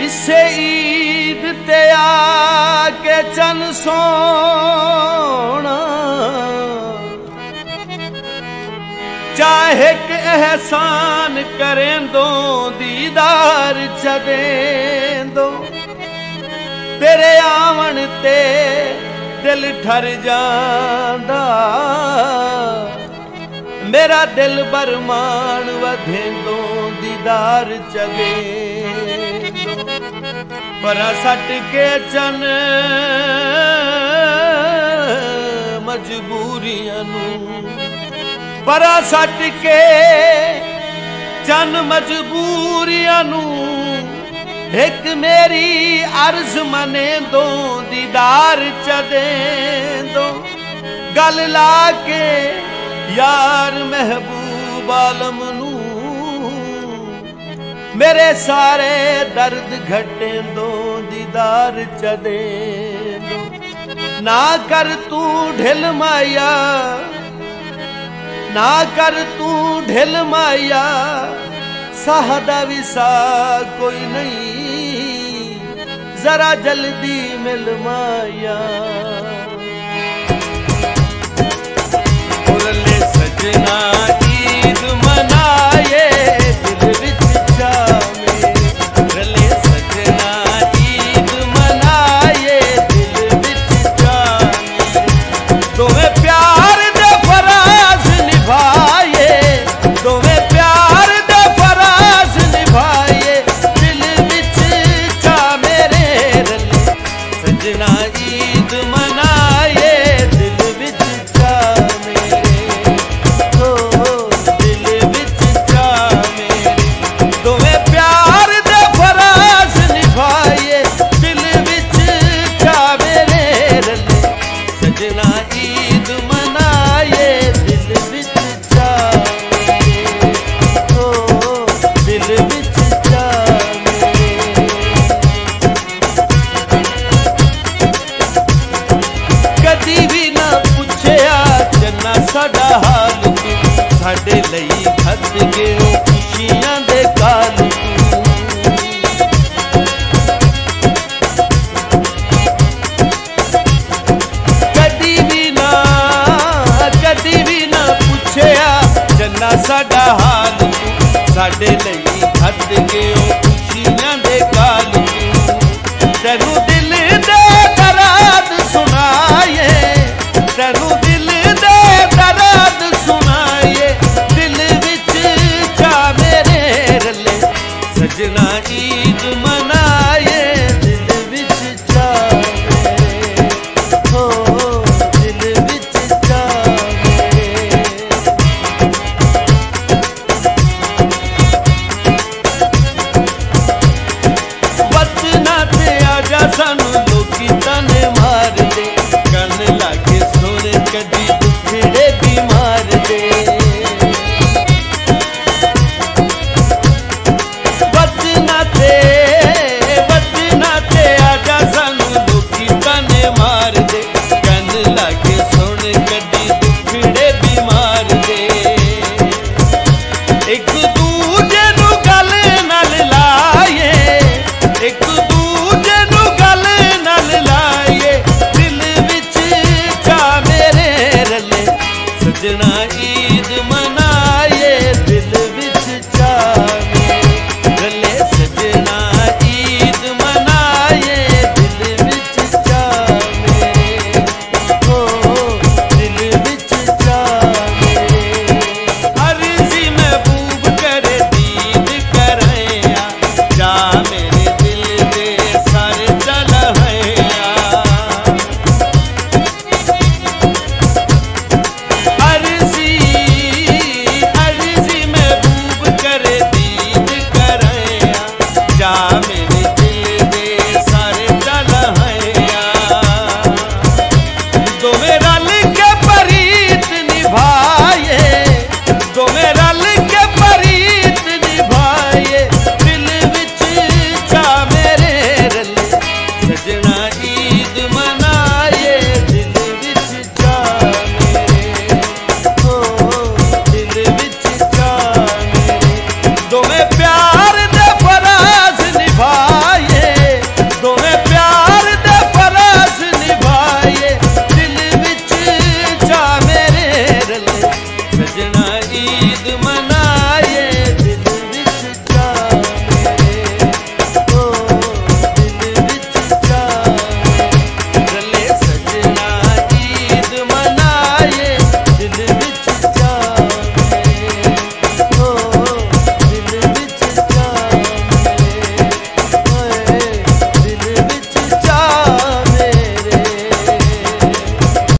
इसे ईद ते आके चन सोना चाहे कि एहसान करें दो दीदार चदें दो तेरे आवन ते दिल ठर जांदा मेरा दिल बरमान वधे दो दीदार चदें दो पर सट के चन मजबूरियां नूं परा सट के चन मजबूरियां नूं एक मेरी अर्ज मने दो दीदार चदें दो गल ला के यार महबूब आलम नूं मेरे सारे दर्द घटे दो दीदार चदें दो ना कर तू ढिल माया ना कर तू ढिल माया साहदा विसा कोई नहीं जरा जल्दी मिल माया बोले सजना ईद मनाए दिल विच जावे बोले सजना ईद मनाए दिल विच जावे दोवें प्यार दे फराज निभाए दोवें प्यार दे फराज निभाए दिल विच चा मेरे रले सजना ईद मनाए दिल विच चा मेरे हो दिल विच चा मेरे दोवें प्यार दे फराज निभाए दिल विच चा मेरे रले सजना ईद मनाए दिल विच चा मेरे हो दिल विच चा मेरे कदी भी ना पुछया जन्ना साडा हाल तू साडे लई खत गयो खुशियां दे काल तू कदी भी ना पुछया जन्ना साडा हाल तू साडे लई खत गयो खुशियां दे काल तू तेनू